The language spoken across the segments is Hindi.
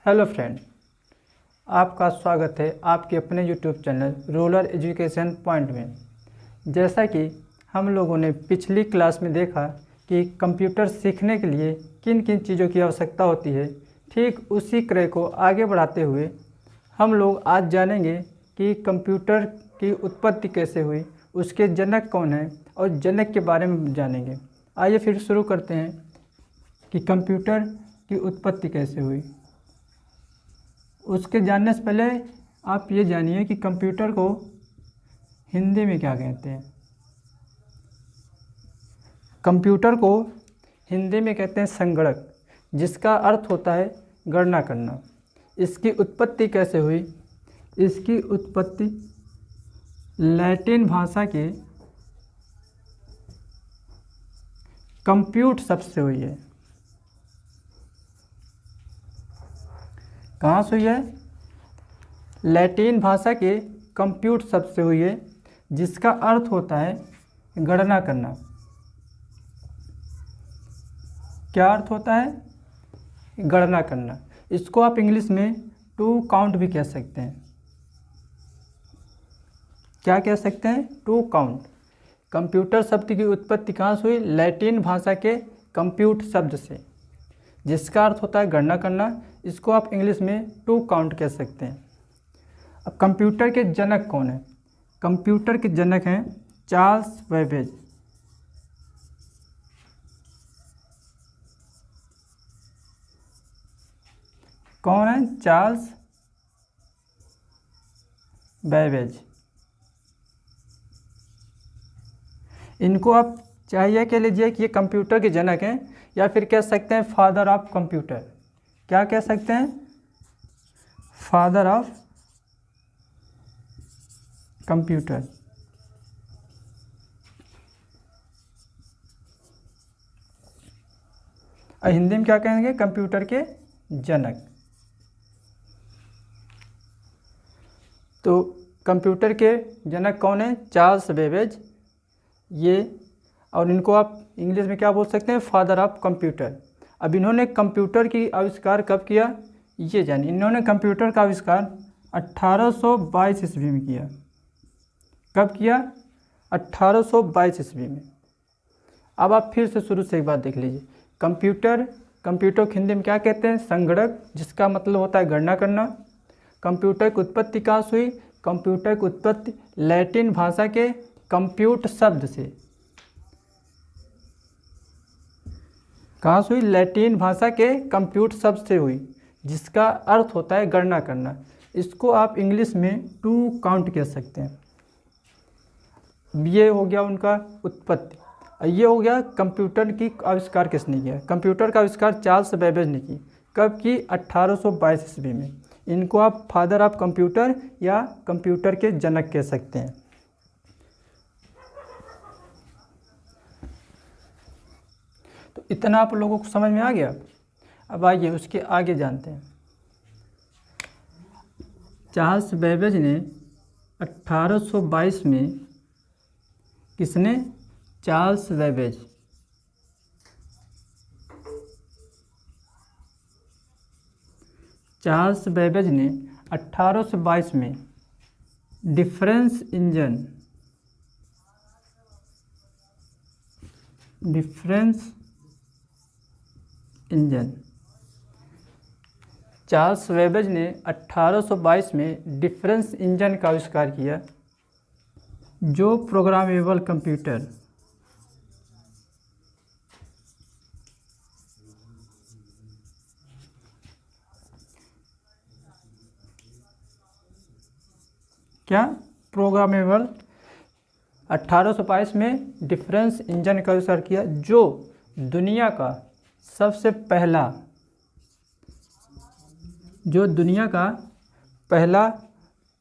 हेलो फ्रेंड, आपका स्वागत है आपके अपने YouTube channel rural education point में। जैसा कि हम लोगों ने पिछली क्लास में देखा कि कंप्यूटर सीखने के लिए किन किन चीज़ों की आवश्यकता होती है, ठीक उसी क्रम को आगे बढ़ाते हुए हम लोग आज जानेंगे कि कंप्यूटर की उत्पत्ति कैसे हुई, उसके जनक कौन हैं और जनक के बारे में जानेंगे। आइए फिर शुरू करते हैं कि कंप्यूटर की उत्पत्ति कैसे हुई। उसके जानने से पहले आप ये जानिए कि कंप्यूटर को हिंदी में क्या कहते हैं। कंप्यूटर को हिंदी में कहते हैं संगणक, जिसका अर्थ होता है गणना करना। इसकी उत्पत्ति कैसे हुई? इसकी उत्पत्ति लैटिन भाषा के कंप्यूट शब्द से हुई है। कहाँ से हुई है? लैटिन भाषा के कंप्यूट शब्द से हुई है, जिसका अर्थ होता है गणना करना। क्या अर्थ होता है? गणना करना। इसको आप इंग्लिश में टू काउंट भी कह सकते हैं। क्या कह सकते हैं? To count. कंप्यूटर शब्द की उत्पत्ति कहाँ से हुई? लैटिन भाषा के कंप्यूट शब्द से, जिसका अर्थ होता है गणना करना। इसको आप इंग्लिश में टू काउंट कह सकते हैं। अब कंप्यूटर के जनक कौन है? कंप्यूटर के जनक हैं चार्ल्स बेबेज। कौन है? Charles Babbage. इनको आप चाहिए कह लीजिए कि ये कंप्यूटर के जनक हैं, या फिर कह सकते हैं फादर ऑफ कंप्यूटर। क्या कह सकते हैं? Father of computer. और हिंदी में क्या कहेंगे? कंप्यूटर के जनक। तो कंप्यूटर के जनक कौन है? चार्ल्स बेबेज ये, और इनको आप इंग्लिश में क्या बोल सकते हैं? Father of computer. अब इन्होंने कंप्यूटर की आविष्कार कब किया ये जानिए। इन्होंने कंप्यूटर का आविष्कार 1822 ईस्वी में किया। कब किया? 1822 ईस्वी में। अब आप फिर से शुरू से एक बात देख लीजिए। कंप्यूटर को हिंदी में क्या कहते हैं? संगणक, जिसका मतलब होता है गणना करना। कंप्यूटर की उत्पत्ति कहाँ से हुई? कंप्यूटर की उत्पत्ति लैटिन भाषा के कंप्यूट शब्द से। कहाँ से हुई? लैटिन भाषा के कंप्यूट शब्द से हुई, जिसका अर्थ होता है गणना करना। इसको आप इंग्लिश में टू काउंट कह सकते हैं। ये हो गया उनका उत्पत्ति। ये हो गया कंप्यूटर की आविष्कार किसने किया? कंप्यूटर का आविष्कार चार्ल्स बेबेज ने की। कब की? 1822 ईस्वी में। इनको आप फादर ऑफ कंप्यूटर या कंप्यूटर के जनक कह सकते हैं। तो इतना आप लोगों को समझ में आ गया। अब आइए उसके आगे जानते हैं। चार्ल्स बेबेज ने 1822 में, किसने? Charles Babbage. चार्ल्स बेबेज ने 1822 में डिफरेंस इंजन चार्ल्स बेबेज ने 1822 में डिफरेंस इंजन का आविष्कार किया, जो प्रोग्रामेबल कंप्यूटर क्या? प्रोग्रामेबल 1822 में डिफरेंस इंजन का आविष्कार किया, जो दुनिया का सबसे पहला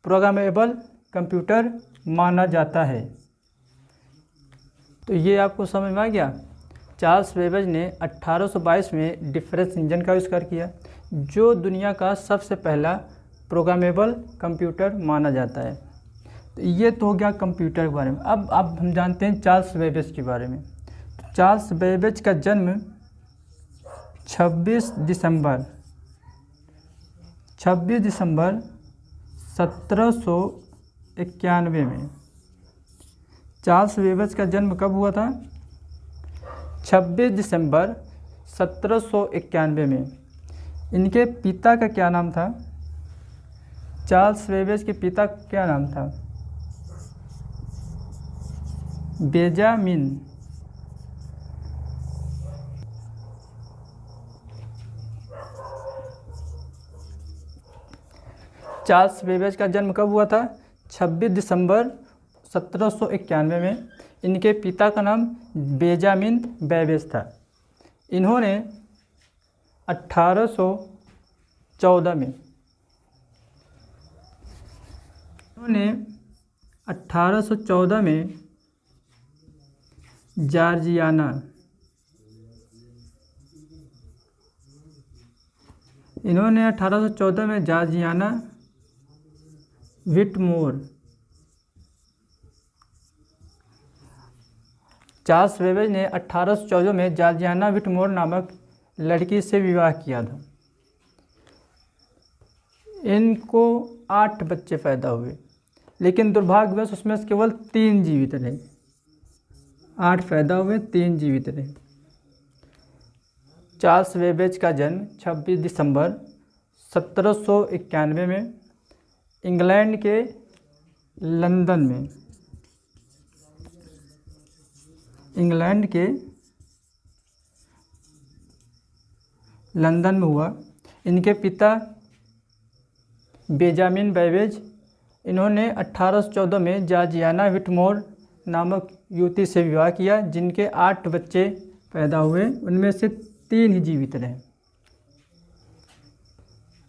प्रोग्रामेबल कंप्यूटर माना जाता है। तो ये आपको समझ में आ गया। चार्ल्स बेबेज ने 1822 में डिफरेंस इंजन का आविष्कार किया, जो दुनिया का सबसे पहला प्रोग्रामेबल कंप्यूटर माना जाता है। तो ये तो हो गया कंप्यूटर के बारे में। अब हम जानते हैं चार्ल्स बेबेज के बारे में। तो चार्ल्स बेबेज का जन्म 26 दिसंबर 26 दिसंबर 1791 में। चार्ल्स बेबेज का जन्म कब हुआ था? 26 दिसंबर 1791 में। इनके पिता का क्या नाम था? चार्ल्स बेबेज के पिता का क्या नाम था? बेंजामिन। चार्ल्स बेबेज का जन्म कब हुआ था? 26 दिसंबर 1791 में। इनके पिता का नाम बेंजामिन बेबेज था। इन्होंने 1814 में जॉर्जियाना व्हिटमोर। चार्ल्स बेबेज ने 1814 में जॉर्जियाना व्हिटमोर नामक लड़की से विवाह किया था। इनको 8 बच्चे पैदा हुए, लेकिन दुर्भाग्यवश उसमें से केवल 3 जीवित रहे। 8 पैदा हुए, 3 जीवित रहे। चार्ल्स बेबेज का जन्म 26 दिसंबर 1791 में इंग्लैंड के लंदन में हुआ। इनके पिता बेंजामिन बेबेज, इन्होंने 1814 में जॉर्जियाना व्हिटमोर नामक युवती से विवाह किया, जिनके 8 बच्चे पैदा हुए, उनमें से 3 ही जीवित रहे।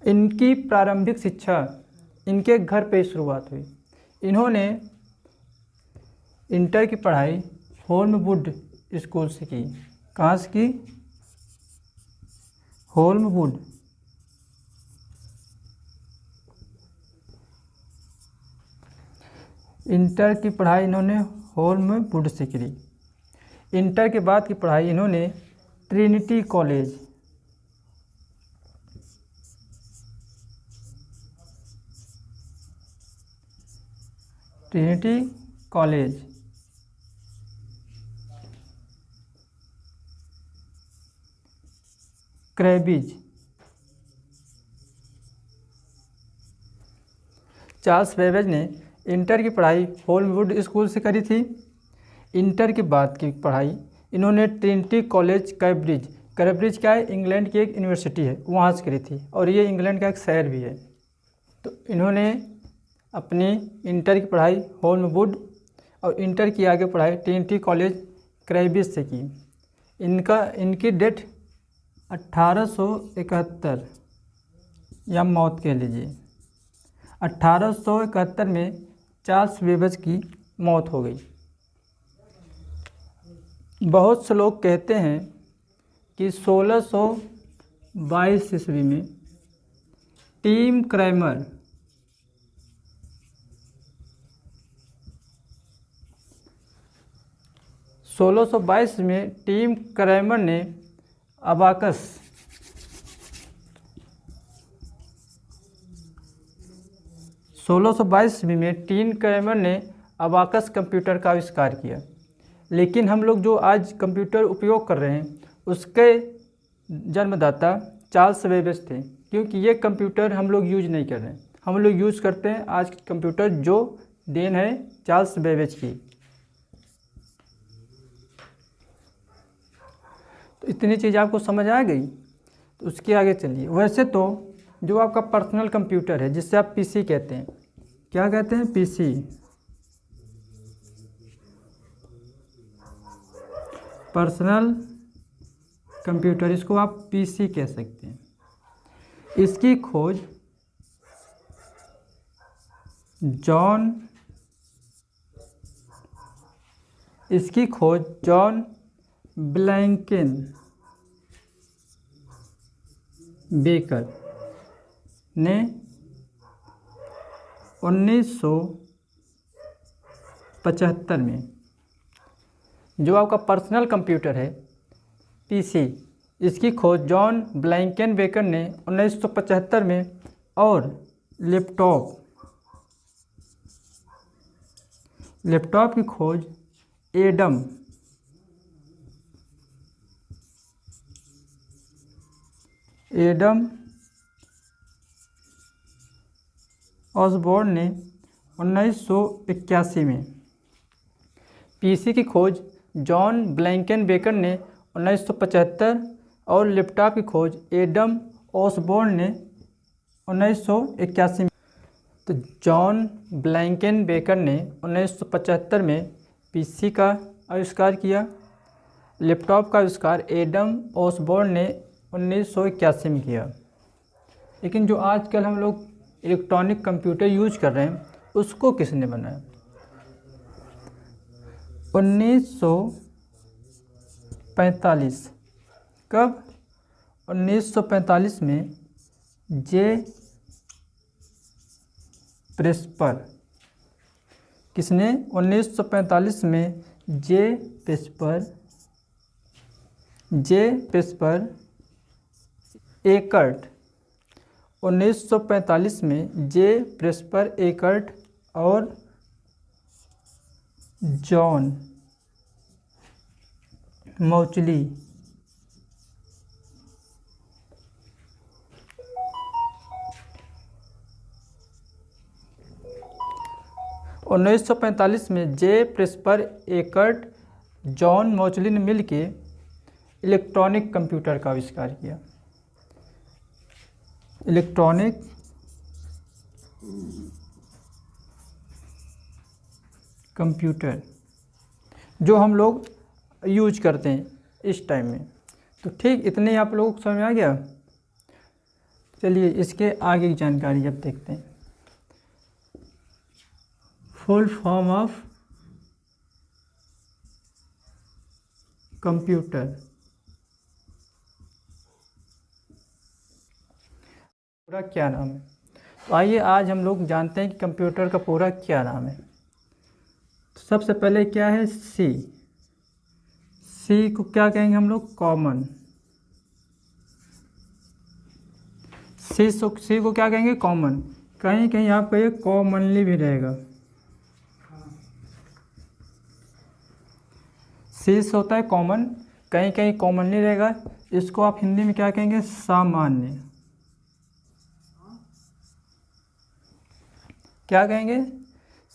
इनकी प्रारंभिक शिक्षा इनके घर पे शुरुआत हुई। इन्होंने इंटर की पढ़ाई होल्मवुड स्कूल से की। कहाँ से की? होल्मवुड। इंटर की पढ़ाई इन्होंने होल्मवुड से की। इंटर के बाद की पढ़ाई इन्होंने Trinity college Cambridge. Charles Babbage ने इंटर की पढ़ाई होल्मवुड स्कूल से करी थी। इंटर के बाद की पढ़ाई इन्होंने ट्रिनिटी कॉलेज कैम्ब्रिज क्या है? इंग्लैंड की एक यूनिवर्सिटी है, वहाँ से करी थी, और ये इंग्लैंड का एक शहर भी है। तो इन्होंने अपनी इंटर की पढ़ाई होल्मवुड और इंटर की आगे पढ़ाई ट्रिनिटी कॉलेज कैम्ब्रिज से की। इनकी डेट 1871 या मौत कह लीजिए, 1871 में चार्ल्स बेबेज की मौत हो गई। बहुत से लोग कहते हैं कि 1622 ईस्वी में टिम क्रैमर ने अबाकस कंप्यूटर का आविष्कार किया। लेकिन हम लोग जो आज कंप्यूटर उपयोग कर रहे हैं उसके जन्मदाता चार्ल्स बेबेज थे, क्योंकि ये कंप्यूटर हम लोग यूज नहीं कर रहे हैं। हम लोग यूज करते हैं आज के कंप्यूटर, जो देन है चार्ल्स बेबेज की। तो इतनी चीज़ आपको समझ आ गई, तो उसके आगे चलिए। वैसे तो जो आपका पर्सनल कंप्यूटर है, जिससे आप पीसी कहते हैं, क्या कहते हैं? पीसी। पर्सनल कंप्यूटर, इसको आप पीसी कह सकते हैं। इसकी खोज जॉन ब्लैंकेन बेकर ने 1975 में, जो आपका पर्सनल कंप्यूटर है पीसी, इसकी खोज जॉन ब्लैंकेन बेकर ने 1975 में और लैपटॉप की खोज एडम ऑसबॉर्न ने 1981 में। पीसी की खोज जॉन ब्लैंकेनबेकर ने 1975 और लैपटॉप की खोज एडम ऑसबॉर्न ने 1981 में। तो जॉन ब्लैंकेनबेकर ने 1975 में पीसी का आविष्कार किया। लैपटॉप का आविष्कार एडम ऑसबॉर्न ने 1981 में किया। लेकिन जो आजकल हम लोग इलेक्ट्रॉनिक कंप्यूटर यूज कर रहे हैं उसको किसने बनाया? 1945। कब? 1945 में जे प्रेस्पर। किसने? 1945 में जे प्रेस्पर एकर्ट। 1945 में जे प्रेस्पर एकर्ट और जॉन मौचली 1945 में जे प्रेस्पर एकर्ट जॉन मौचली ने मिलके इलेक्ट्रॉनिक कंप्यूटर का आविष्कार किया। इलेक्ट्रॉनिक कंप्यूटर जो हम लोग यूज करते हैं इस टाइम में। तो ठीक इतने ही आप लोगों को समझ में आ गया। चलिए इसके आगे की जानकारी अब देखते हैं। Full form of computer. पूरा क्या नाम है? तो आइए आज हम लोग जानते हैं कि कंप्यूटर का पूरा क्या नाम है। तो सबसे पहले क्या है? सी को क्या कहेंगे हम लोग? कॉमन। सी को क्या कहेंगे? कॉमन। कहीं कहीं आपका ये कॉमनली भी रहेगा। सी होता है कॉमन, कहीं कहीं कॉमनली रहेगा। इसको आप हिंदी में क्या कहेंगे? सामान्य। क्या कहेंगे?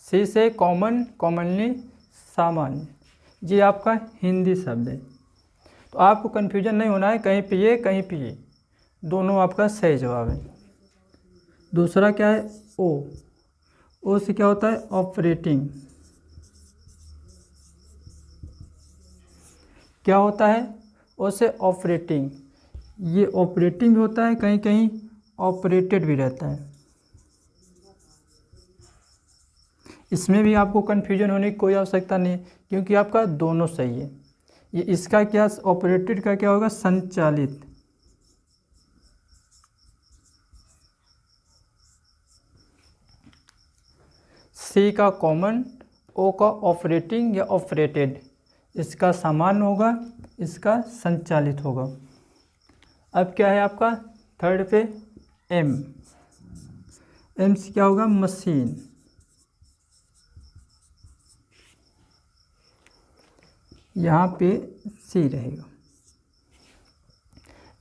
सी से कॉमन, कॉमनली, सामान्य। ये आपका हिंदी शब्द है। तो आपको कन्फ्यूजन नहीं होना है, कहीं पे ये कहीं पे ये, दोनों आपका सही जवाब है। दूसरा क्या है? ओ से क्या होता है? ऑपरेटिंग। क्या होता है? ओ से ऑपरेटिंग। ये ऑपरेटिंग भी होता है, कहीं कहीं ऑपरेटेड भी रहता है। इसमें भी आपको कन्फ्यूजन होने की कोई आवश्यकता नहीं है, क्योंकि आपका दोनों सही है। ये इसका क्या, ऑपरेटेड का क्या होगा? संचालित। सी का कॉमन, ओ का ऑपरेटिंग या ऑपरेटेड। इसका सामान्य होगा, इसका संचालित होगा। अब क्या है आपका थर्ड पे? एम से क्या होगा? मशीन। यहाँ पे सी रहेगा।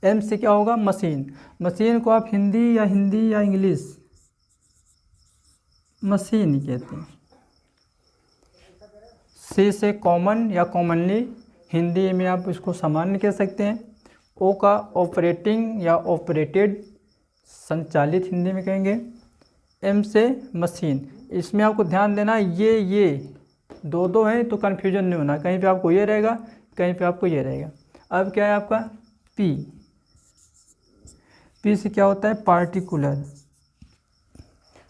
एम से क्या होगा? मशीन। मशीन को आप हिंदी या इंग्लिश मशीन ही कहते हैं। सी से कॉमन या कॉमनली, हिंदी में आप इसको सामान्य कह सकते हैं। ओ का ऑपरेटिंग या ऑपरेटेड, संचालित हिंदी में कहेंगे। एम से मशीन। इसमें आपको ध्यान देना, ये दो हैं तो कन्फ्यूजन नहीं होना, कहीं पे आपको ये रहेगा, कहीं पे आपको ये रहेगा। अब क्या है आपका? पी से क्या होता है? पार्टिकुलर।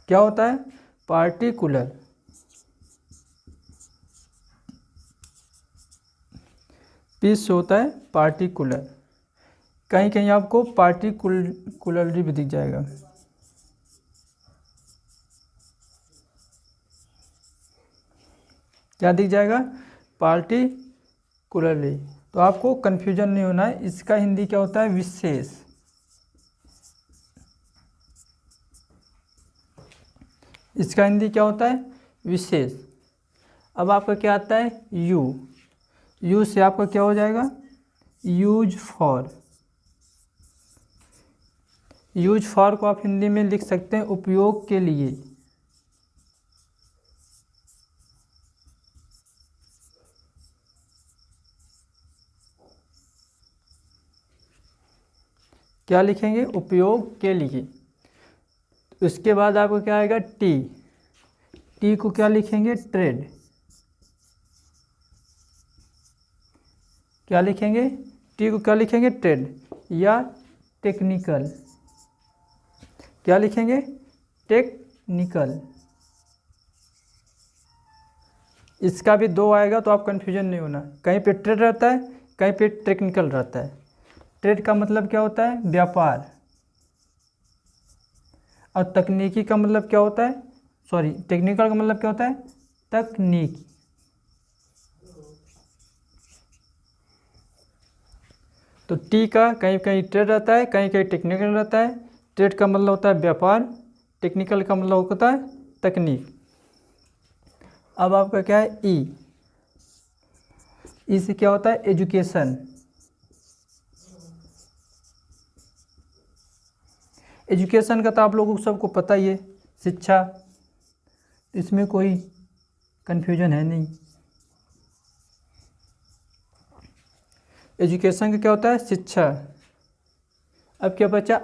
क्या होता है? पार्टिकुलर। पी से होता है पार्टिकुलर। कहीं कहीं आपको पार्टिकुलरली भी दिख जाएगा। क्या दिख जाएगा? पार्टिकुलरली। तो आपको कन्फ्यूजन नहीं होना है। इसका हिंदी क्या होता है? विशेष। इसका हिंदी क्या होता है? विशेष। अब आपका क्या आता है? यू से आपका क्या हो जाएगा? Use for. यूज फॉर को आप हिंदी में लिख सकते हैं उपयोग के लिए। क्या लिखेंगे? उपयोग के लिए। उसके बाद आपको क्या आएगा? टी को क्या लिखेंगे? ट्रेड। क्या लिखेंगे? टी को क्या लिखेंगे? ट्रेड या टेक्निकल। क्या लिखेंगे? टेक्निकल। इसका भी दो आएगा तो आप कंफ्यूजन नहीं होना, कहीं पे ट्रेड रहता है, कहीं पे टेक्निकल रहता है। ट्रेड का मतलब क्या होता है? व्यापार। और तकनीकी का मतलब क्या होता है? टेक्निकल का मतलब क्या होता है? तकनीक। तो टी का कहीं कहीं ट्रेड रहता है, कहीं कहीं टेक्निकल रहता है। ट्रेड का मतलब होता है व्यापार, टेक्निकल का मतलब होता है तकनीक। अब आपका क्या है? ई से क्या होता है? एजुकेशन। एजुकेशन का तो आप लोगों को सबको पता ही है, शिक्षा। इसमें कोई कन्फ्यूजन है नहीं। एजुकेशन का क्या होता है? शिक्षा। अब क्या बचा?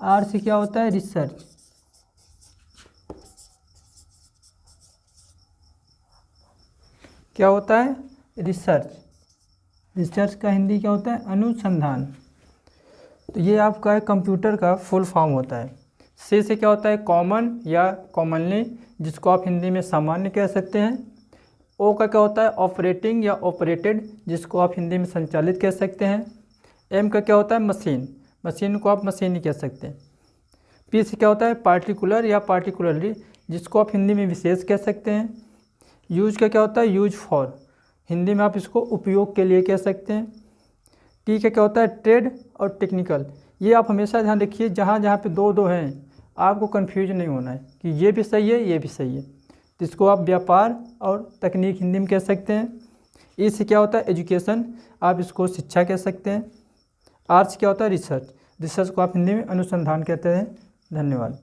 आर से क्या होता है? रिसर्च। क्या होता है? रिसर्च। रिसर्च का हिंदी क्या होता है? अनुसंधान। तो ये आपका है कंप्यूटर का फुल फॉर्म होता है। सी से क्या होता है? कॉमन या कॉमनली, जिसको आप हिंदी में सामान्य कह सकते हैं। ओ का क्या होता है? ऑपरेटिंग या ऑपरेटेड, जिसको आप हिंदी में संचालित कह सकते हैं। एम का क्या होता है? मशीन। मशीन को आप मशीन ही कह सकते हैं। पी से क्या होता है? पार्टिकुलर या पार्टिकुलरली, जिसको आप हिंदी में विशेष कह सकते हैं। यूज का क्या होता है? यूज फॉर, हिंदी में आप इसको उपयोग के लिए कह सकते हैं। टी का क्या होता है? ट्रेड और टेक्निकल। ये आप हमेशा ध्यान रखिए, जहाँ जहाँ पे दो हैं आपको कन्फ्यूज नहीं होना है कि ये भी सही है, ये भी सही है। तो इसको आप व्यापार और तकनीक हिंदी में कह सकते हैं। ई से क्या होता है? एजुकेशन, आप इसको शिक्षा कह सकते हैं। आर से क्या होता है? रिसर्च। रिसर्च को आप हिंदी में अनुसंधान कहते हैं। धन्यवाद।